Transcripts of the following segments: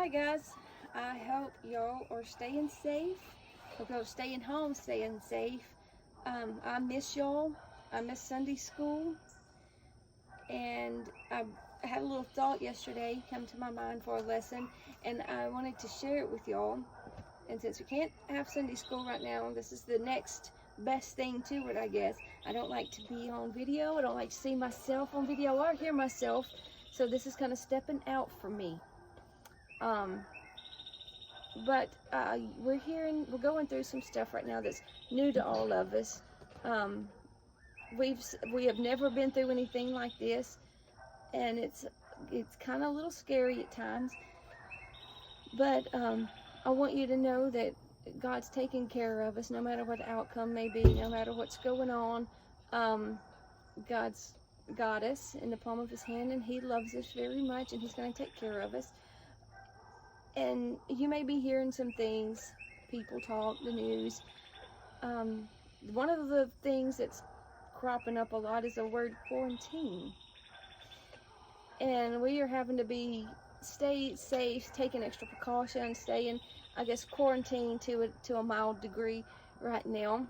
Alright guys, I hope y'all are staying safe. Hope y'all are staying home, staying safe. I miss y'all. I miss Sunday school. And I had a little thought yesterday come to my mind for a lesson, and I wanted to share it with y'all. And since we can't have Sunday school right now, this is the next best thing to it, I guess. I don't like to be on video. I don't like to see myself on video or hear myself. So this is kind of stepping out for me. But we're going through some stuff right now that's new to all of us. We have never been through anything like this, and it's kind of a little scary at times. But I want you to know that God's taking care of us, no matter what the outcome may be, no matter what's going on. God's got us in the palm of His hand, and He loves us very much, and He's going to take care of us. And you may be hearing some things, people talk, the news. One of the things that's cropping up a lot is the word quarantine. And we are having to stay safe, taking extra precautions, staying, I guess, quarantined to a mild degree right now.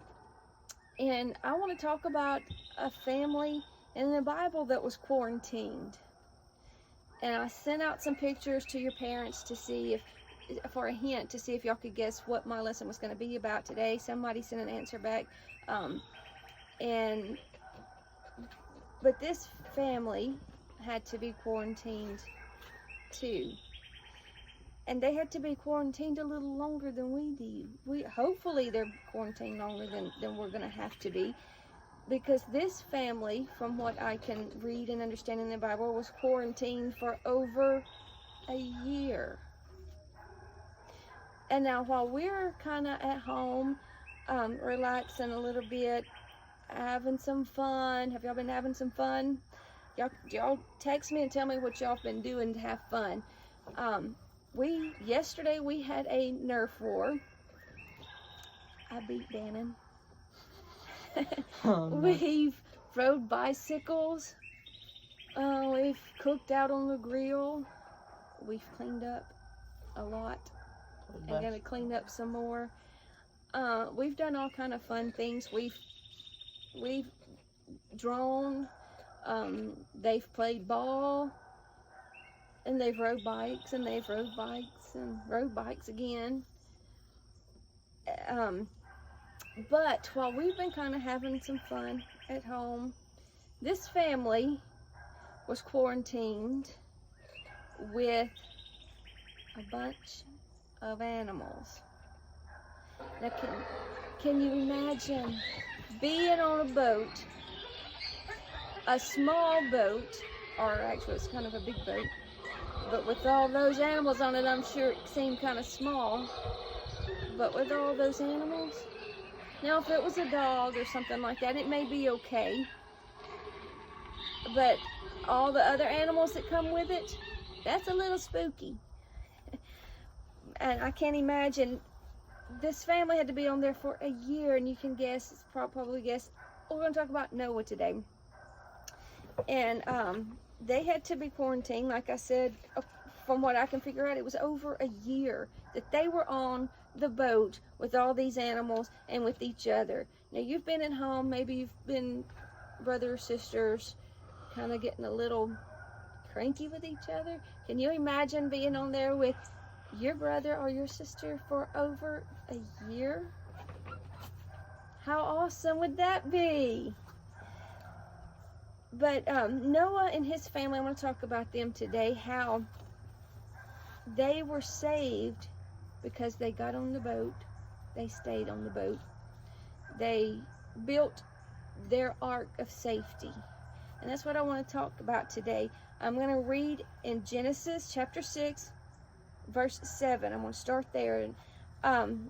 And I want to talk about a family in the Bible that was quarantined. And I sent out some pictures to your parents to see for a hint, to see if y'all could guess what my lesson was going to be about today. Somebody sent an answer back. But this family had to be quarantined too. And they had to be quarantined a little longer than we do. Hopefully they're quarantined longer than we're going to have to be. Because this family, from what I can read and understand in the Bible, was quarantined for over a year. And now while we're kind of at home, relaxing a little bit, having some fun. Have y'all been having some fun? Y'all text me and tell me what y'all been doing to have fun. Yesterday we had a Nerf war. I beat Dannon. Oh, no. We've rode bicycles. We've cooked out on the grill. We've cleaned up a lot. I'm gonna clean up some more. We've done all kind of fun things. We've drawn. They've played ball, and they've rode bikes, and they've rode bikes, and rode bikes again. But while we've been kind of having some fun at home, this family was quarantined with a bunch of animals. Now, can you imagine being on a boat, a small boat, or actually it's kind of a big boat, but with all those animals on it, I'm sure it seemed kind of small, but with all those animals? Now, if it was a dog or something like that, it may be okay. But all the other animals that come with it, that's a little spooky. And I can't imagine. This family had to be on there for a year, and you can guess, probably guess, we're going to talk about Noah today. And they had to be quarantined, like I said, from what I can figure out, it was over a year that they were on the boat with all these animals and with each other. Now, you've been at home, maybe you've been brothers, sisters, kind of getting a little cranky with each other. Can you imagine being on there with your brother or your sister for over a year? How awesome would that be? But Noah and his family, I want to talk about them today, how they were saved because they got on the boat, they stayed on the boat, they built their ark of safety. And that's what I want to talk about today. I'm going to read in Genesis chapter 6, verse 7. I'm going to start there.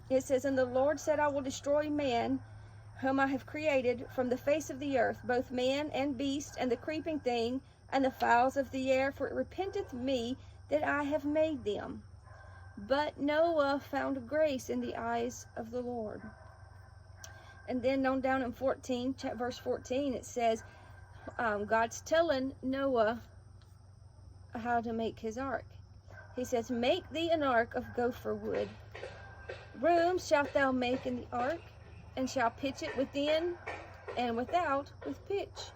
It says, "And the Lord said, I will destroy man, whom I have created from the face of the earth, both man and beast, and the creeping thing, and the fowls of the air, for it repenteth me that I have made them. But Noah found grace in the eyes of the Lord." And then on down in verse 14, it says, God's telling Noah how to make his ark. He says, make thee an ark of gopher wood. Rooms shalt thou make in the ark, and shalt pitch it within and without with pitch.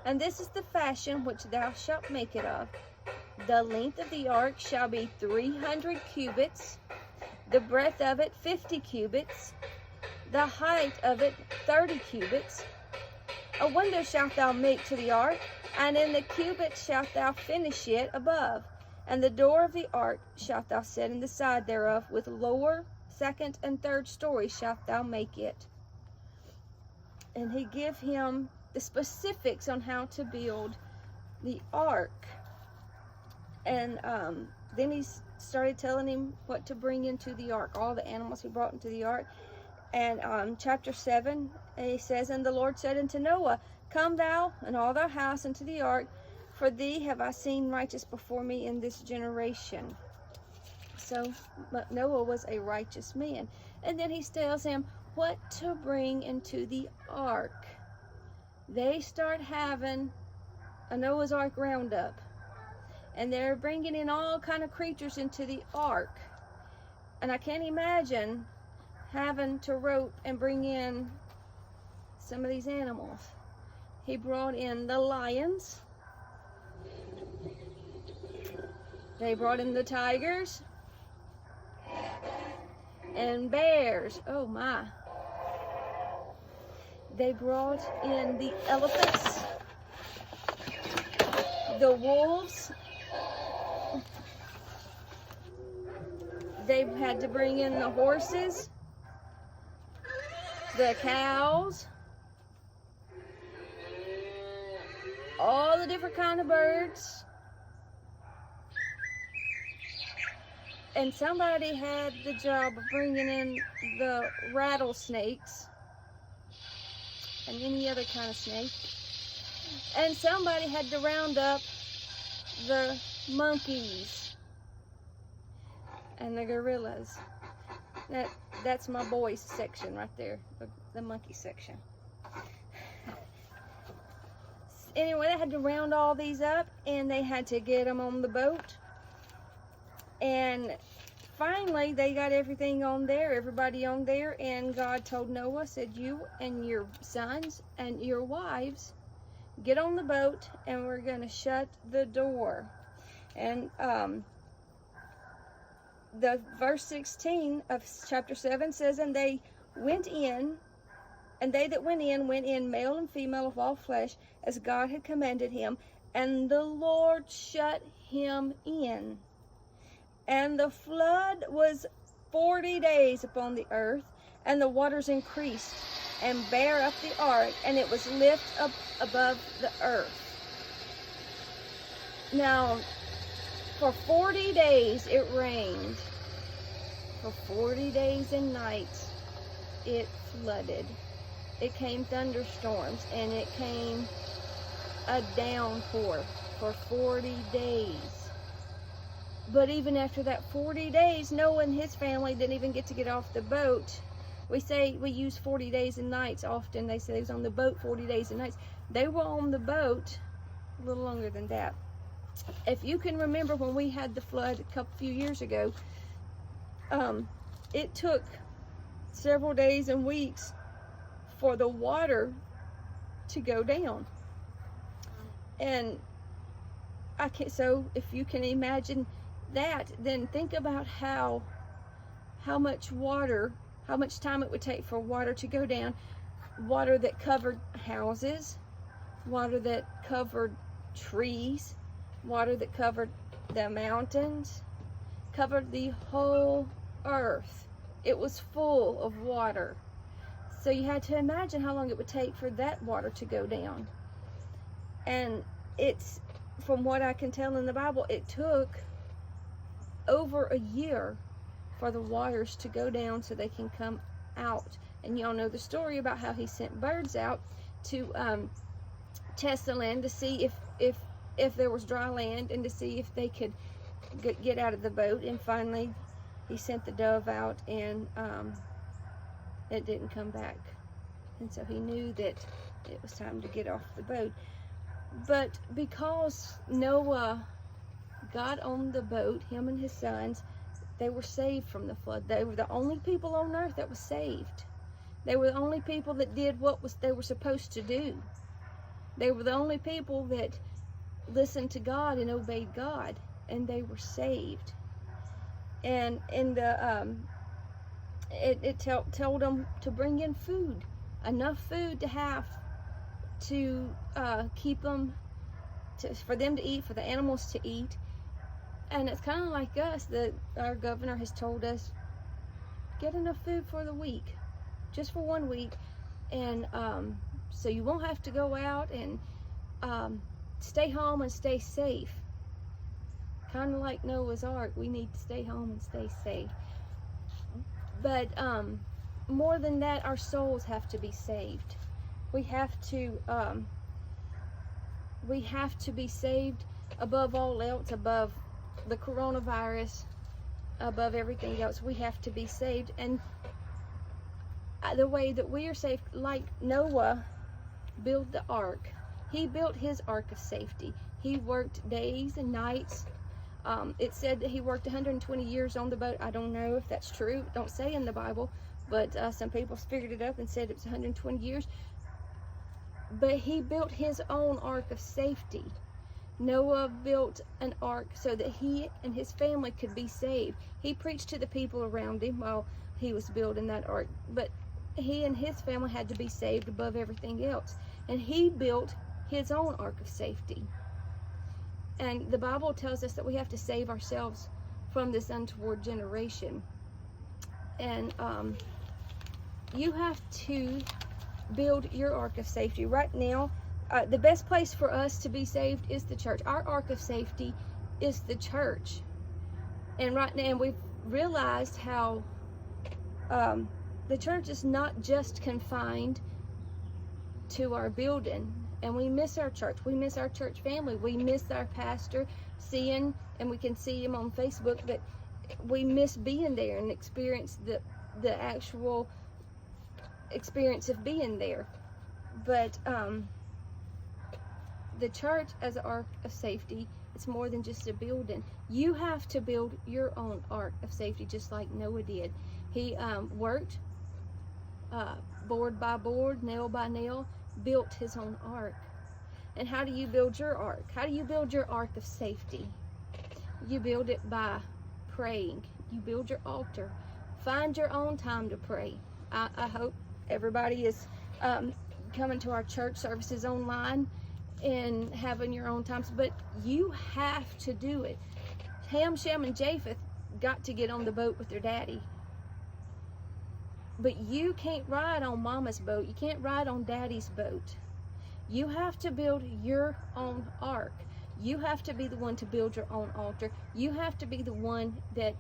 And this is the fashion which thou shalt make it of. The length of the ark shall be 300 cubits, the breadth of it 50 cubits, the height of it 30 cubits. A window shalt thou make to the ark, and in the cubits shalt thou finish it above. And the door of the ark shalt thou set in the side thereof, with lower, second, and third story shalt thou make it. And he give him the specifics on how to build the ark. And then he started telling him what to bring into the ark, all the animals he brought into the ark. And chapter 7, he says, and the Lord said unto Noah, come thou and all thy house into the ark, for thee have I seen righteous before me in this generation. So Noah was a righteous man. And then he tells him what to bring into the ark. They start having a Noah's Ark roundup. And they're bringing in all kind of creatures into the ark. And I can't imagine having to rope and bring in some of these animals. He brought in the lions. They brought in the tigers and bears. Oh my. They brought in the elephants, the wolves. They had to bring in the horses, the cows, all the different kind of birds. And somebody had the job of bringing in the rattlesnakes and any other kind of snake. And somebody had to round up the monkeys and the gorillas. That's my boys section right there, the monkey section. Anyway, they had to round all these up, and they had to get them on the boat. And finally, they got everything on there, everybody on there, and God told Noah, said, you and your sons and your wives get on the boat, and we're going to shut the door. And the verse 16 of chapter 7 says, and they went in, and they that went in, male and female of all flesh, as God had commanded him. And the Lord shut him in. And the flood was 40 days upon the earth, and the waters increased, and bare up the ark, and it was lift up above the earth. Now, for 40 days it rained. For 40 days and nights it flooded. It came thunderstorms, and it came a downpour for 40 days. But even after that 40 days, Noah and his family didn't even get to get off the boat. We say we use 40 days and nights often. They say they was on the boat 40 days and nights. They were on the boat a little longer than that. If you can remember when we had the flood a few years ago, it took several days and weeks for the water to go down. And so if you can imagine that, then think about how much water, how much time it would take for water to go down. Water that covered houses, water that covered trees, water that covered the mountains, covered the whole earth. It was full of water. So you had to imagine how long it would take for that water to go down. And it's, from what I can tell in the Bible, it took over a year for the waters to go down so they can come out. And y'all know the story about how he sent birds out to test the land to see if there was dry land, and to see if they could get out of the boat. And finally he sent the dove out, and it didn't come back. And so he knew that it was time to get off the boat. But because Noah got on the boat, him and his sons, they were saved from the flood. They were the only people on earth that was saved. They were the only people that did what they were supposed to do. They were the only people that listened to God and obeyed God, and they were saved. And in the it told them to bring in food, enough food to have to keep them, for them to eat, for the animals to eat. And it's kind of like us, that our governor has told us, get enough food for the week, just for 1 week, and so you won't have to go out, and stay home and stay safe. Kind of like Noah's Ark, we need to stay home and stay safe. But more than that, our souls have to be saved. We have to be saved above all else, above the coronavirus, above everything else. We have to be saved. And the way that we are saved, like Noah built the ark. He built his ark of safety. He worked days and nights. It said that he worked 120 years on the boat. I don't know if that's true. It don't say in the Bible, but some people figured it up and said it was 120 years. But he built his own ark of safety. Noah built an ark so that he and his family could be saved. He preached to the people around him while he was building that ark, but he and his family had to be saved above everything else. And he built his own ark of safety. And the Bible tells us that we have to save ourselves from this untoward generation. And you have to build your ark of safety. Right now, the best place for us to be saved is the church. Our ark of safety is the church. And right now, we've realized how the church is not just confined to our building. And we miss our church. We miss our church family. We miss our pastor, and we can see him on Facebook, but we miss being there and experience the actual experience of being there. But the church as an ark of safety, it's more than just a building. You have to build your own ark of safety, just like Noah did. He worked board by board, nail by nail, built his own ark. And how do you build your ark? How do you build your ark of safety? You build it by praying. You build your altar. Find your own time to pray. I hope everybody is coming to our church services online and having your own times, but you have to do it. Ham, Shem, and Japheth got to get on the boat with their daddy. But you can't ride on mama's boat. You can't ride on daddy's boat. You have to build your own ark. You have to be the one to build your own altar. You have to be the one that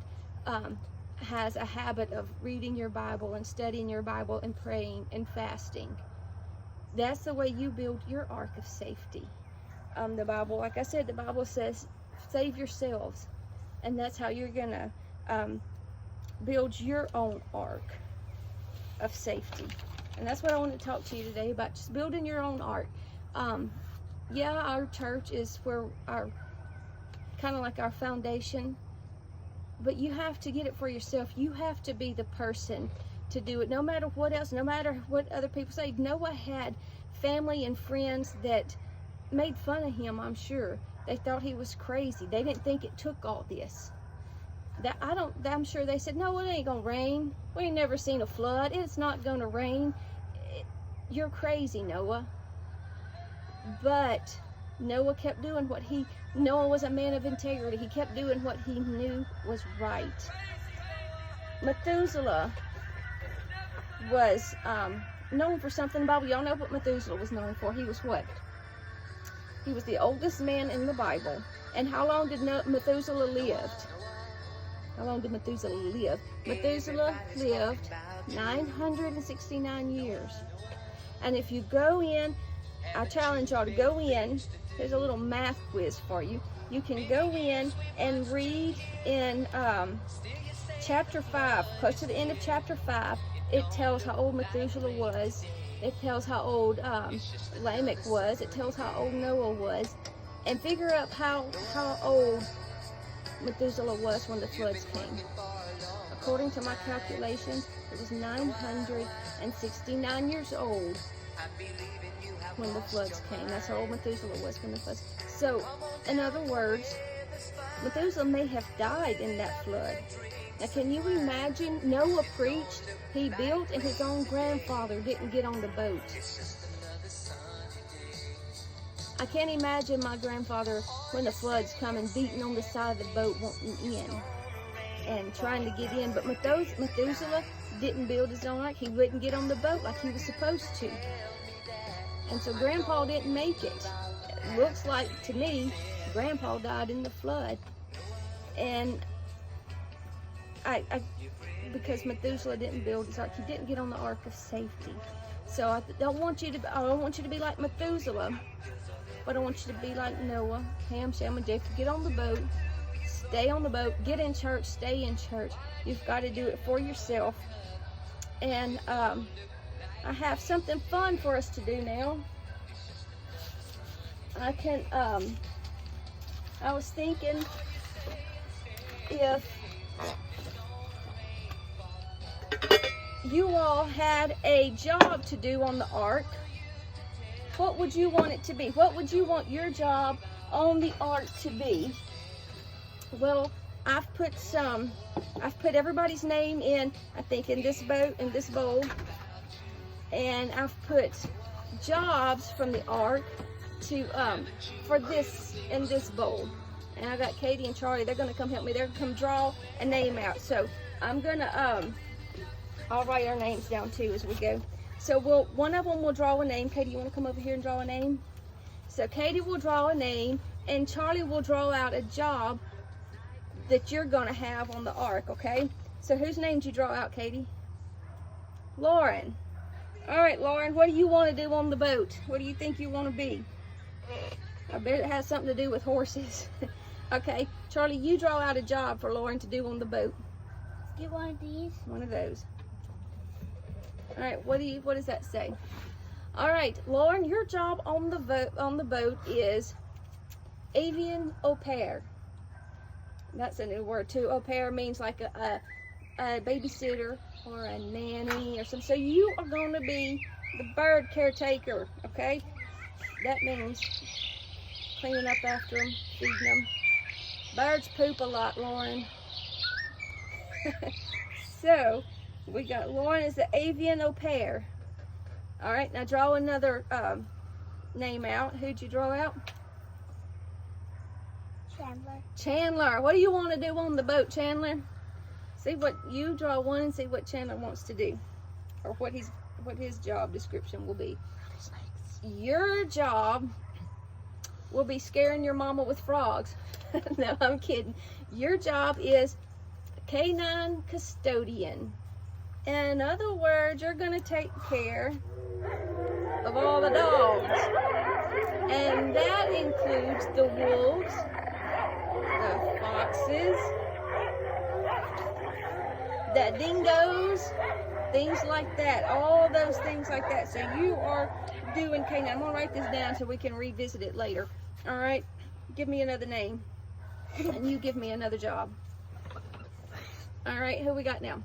has a habit of reading your Bible and studying your Bible and praying and fasting. That's the way you build your ark of safety. The Bible, like I said, the Bible says, save yourselves. And that's how you're going to build your own ark of safety. And that's what I want to talk to you today about, just building your own ark. Yeah, our church is where our kind of like our foundation, but you have to get it for yourself. You have to be the person to do it, no matter what else, no matter what other people say. Noah had family and friends that made fun of him, I'm sure. They thought he was crazy. They didn't think it took all this. I'm sure they said, no, it ain't gonna rain. We ain't never seen a flood. It's not gonna rain. You're crazy, Noah. But Noah kept doing Noah was a man of integrity. He kept doing what he knew was right. Methuselah was known for something in the Bible. Y'all know what Methuselah was known for. He was what? He was the oldest man in the Bible. And how long did Methuselah live? How long did Methuselah live? Methuselah lived 969 years. And if you go in, I challenge y'all to go in. There's a little math quiz for you. You can go in and read in chapter 5, close to the end of chapter 5. It tells how old Methuselah was. It tells how old Lamech was. It tells how old Noah was. And figure out how old Methuselah was when the floods came. According to my calculations, it was 969 years old when the floods came. That's how old Methuselah was when the floods. So, in other words, Methuselah may have died in that flood. Now, can you imagine? Noah preached, he built, and his own grandfather didn't get on the boat. I can't imagine my grandfather, when the floods come, and beating on the side of the boat wanting in and trying to get in. But Methuselah didn't build his own ark. He wouldn't get on the boat like he was supposed to. And so Grandpa didn't make it. It looks like, to me, Grandpa died in the flood. And because Methuselah didn't build his ark, he didn't get on the ark of safety. So I don't want you to be like Methuselah, but I want you to be like Noah, Ham, Shem, and Japheth. Get on the boat, stay on the boat, get in church, stay in church. You've got to do it for yourself. And I have something fun for us to do now. I was thinking if you all had a job to do on the ark, what would you want it to be? What would you want your job on the ark to be? Well, I've put everybody's name in, I think, in this bowl, and I've put jobs from the ark to for this in this bowl. And I got Katie and Charlie. They're gonna come help me. They're gonna come draw a name out. So I'm gonna I'll write our names down too as we go. So one of them will draw a name. Katie, you want to come over here and draw a name? So Katie will draw a name, and Charlie will draw out a job that you're gonna have on the ark. Okay? So whose name did you draw out, Katie? Lauren. All right, Lauren. What do you want to do on the boat? What do you think you want to be? I bet it has something to do with horses. Okay, Charlie, you draw out a job for Lauren to do on the boat. Get one of these. One of those. All right, what does that say? All right, Lauren, your job on the boat is avian au pair. That's a new word too. Au pair means like a babysitter or a nanny or something. So you are going to be the bird caretaker, okay? That means cleaning up after them, feeding them. Birds poop a lot, Lauren. So, we got Lauren is the avian au pair. All right, now draw another name out. Who'd you draw out? Chandler. Chandler. What do you want to do on the boat, Chandler? See what you draw one and see what Chandler wants to do, or what his job description will be. Your job will be scaring your mama with frogs. No, I'm kidding. Your job is canine custodian. In other words, you're going to take care of all the dogs. And that includes the wolves, the foxes, the dingoes, things like that. All those things like that. So you are doing canine. I'm going to write this down so we can revisit it later. All right? Give me another name. And you give me another job. All right, who we got now?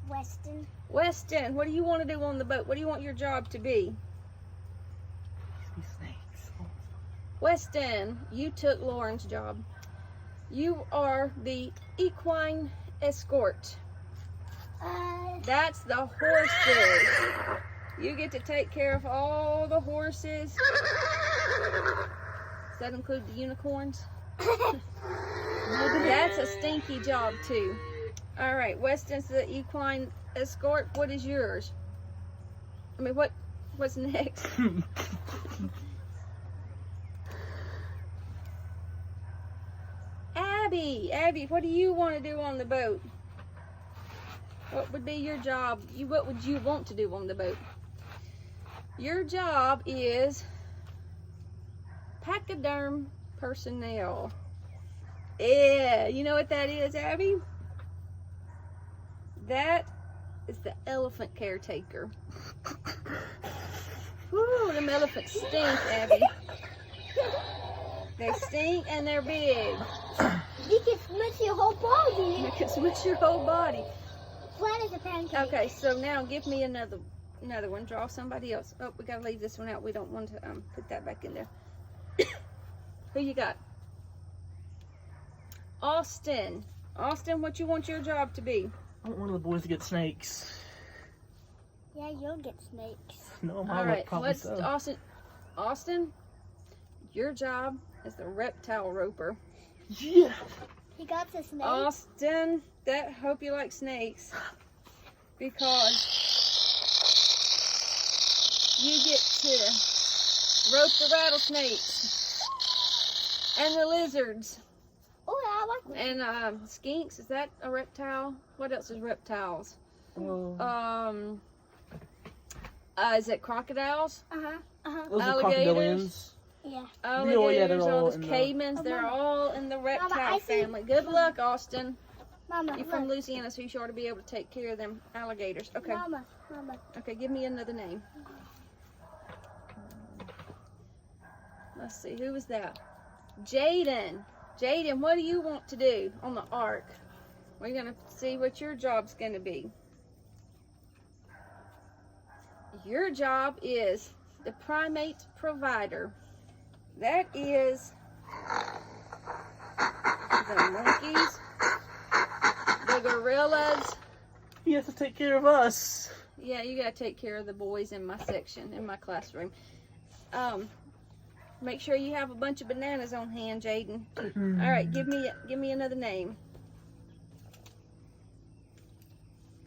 Weston. Weston, what do you want to do on the boat? What do you want your job to be? Weston, you took Lauren's job. You are the equine escort. That's the horses. You get to take care of all the horses. Does that include the unicorns? That's a stinky job too. All right, Weston's the equine escort. What is yours? I mean, what's next? Abby, what do you want to do on the boat? What would be your job? What would you want to do on the boat? Your job is pachyderm personnel. Yeah, you know what that is, Abby? That is the elephant caretaker. Woo, them elephants stink, Abby. They stink and they're big. You can smush your whole body. You can smush your whole body. Flat as a pancake. Okay, so now give me another one. Draw somebody else. Oh, we gotta leave this one out. We don't want to put that back in there. Who you got? Austin. Austin, what you want your job to be? I want one of the boys to get snakes. Yeah, you'll get snakes. No, All mine right, would probably what's so. Austin? Austin, your job is the reptile roper. Yeah. He got the snake. Austin, hope you like snakes because you get to rope the rattlesnakes and the lizards Oh, yeah, I like that. and skinks. Is that a reptile? What else is reptiles? Is it crocodiles? Uh-huh. Uh-huh. Those are alligators. crocodilians. Yeah. Alligators, they're all all those in the- caimans, Oh, they're Mama. all in the reptile I see- family. Good luck, Austin. Mama, You're from look. Louisiana, so you sure ought to be able to take care of them alligators. Okay. Mama. Okay, give me another name. Let's see, who was that? Jaden. Jaden, what do you want to do on the ark? We're going to see what your job's going to be. Your job is the primate provider. That is the monkeys, the gorillas. He has to take care of us. Yeah, you gotta take care of the boys in my section, in my classroom. Make sure you have a bunch of bananas on hand, Jaden. All right, give me another name.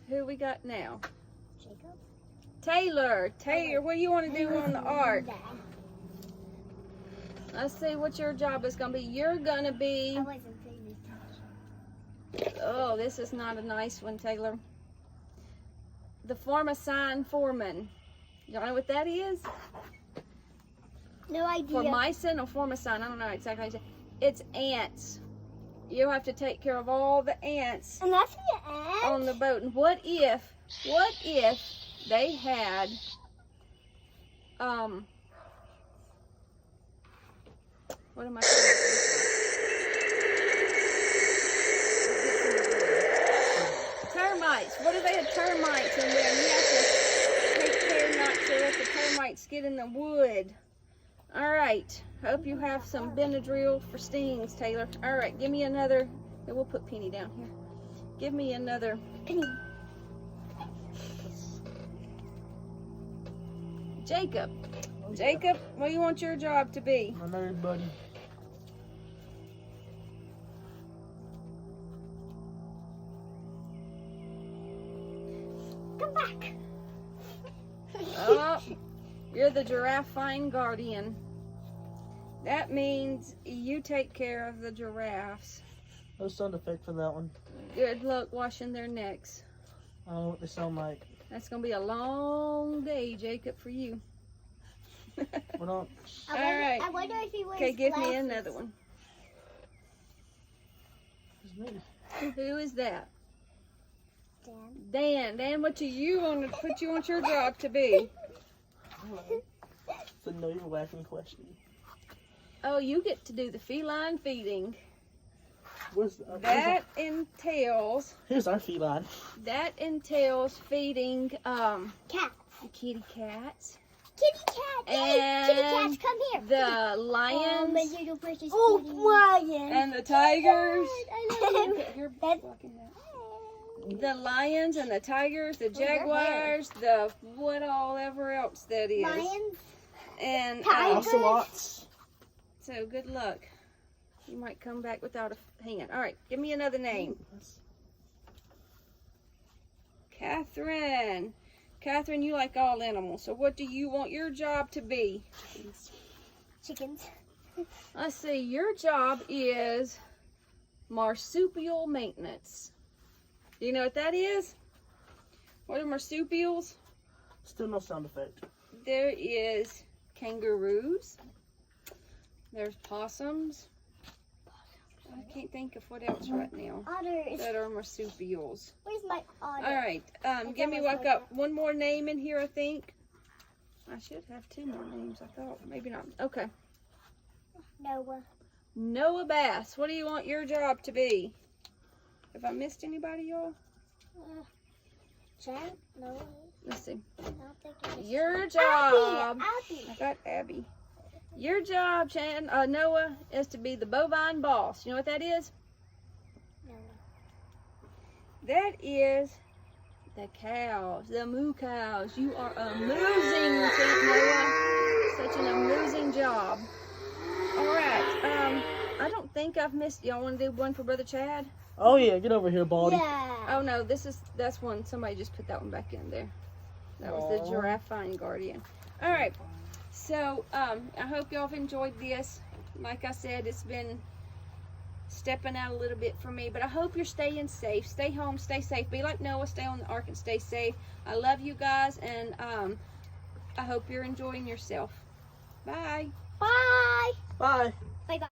Who we got now? Jacob? Taylor. Taylor, what do you want to do on the ark? Dad. Let's see what your job is gonna be. You're gonna be. I wasn't paying attention. Oh, this is not a nice one, Taylor. The Formicine foreman. Y'all know what that is? No idea. Formicine or Formicine, I don't know exactly how you say it. It's ants. You have to take care of all the ants And that's the end. on the boat. And what if they had, what am I trying to say? Termites. What if they had termites in there? And you have to take care not to let the termites get in the wood. All right. Hope you have some Benadryl for stings, Taylor. All right. Give me another. Yeah, we'll put Penny down here. Give me another. Penny. Jacob. Jacob, what do you want your job to be? My nerd buddy. Come back. Oh, you're the giraffe fine guardian. That means you take care of the giraffes. No sound effect for that one. Good luck washing their necks. I don't know what they sound like. That's going to be a long day, Jacob, for you. We're not. All right. I wonder if he wears Okay, give me glasses. another one. It's me. Who is that? Dan. Dan, what do you want your job to be? It's a no, you're laughing question. Oh, you get to do the feline feeding. Where's That entails feeding Cat. the kitty cats, Kitty cat. Yay. Kitty And cats, come here. the lions, my little precious kitty. Lion. and the tigers. I love you. You're That- blocking that. The lions and the tigers, the your hair. jaguars, the whatever else that is. Lions. And Tigers. Ocelots. so good luck. You might come back without a hand. All right, give me another name. Catherine. Catherine, you like all animals. So what do you want your job to be? Chickens. Let's see. Your job is marsupial maintenance. Do you know what that is? What are marsupials? Still no sound effect. There is kangaroos. There's possums. I can't think of what else right now Otters. that are marsupials. Where's my otter? All right. Give me almost like like one more name in here, I think. I should have two more names, I thought. Maybe not. Okay. Noah. Noah Bass, what do you want your job to be? Have I missed anybody, y'all? Chad? No. Let's see. I don't think it is. Your job. Abby. I got Abby. Your job, Noah, is to be the bovine boss. You know what that is? No. That is the cows, the moo cows. You are amusing, Lieutenant Noah. Such an amusing job. All right. I don't think I've missed. Y'all want to do one for Brother Chad? Oh yeah, get over here, Baldy. Yeah. Oh no, that's one. Somebody just put that one back in there. That was the Aw. Giraffe Fine Guardian. All right. So I hope y'all have enjoyed this. Like I said, it's been stepping out a little bit for me, but I hope you're staying safe. Stay home, stay safe. Be like Noah, stay on the ark and stay safe. I love you guys, and I hope you're enjoying yourself. Bye. Bye. Bye. Bye.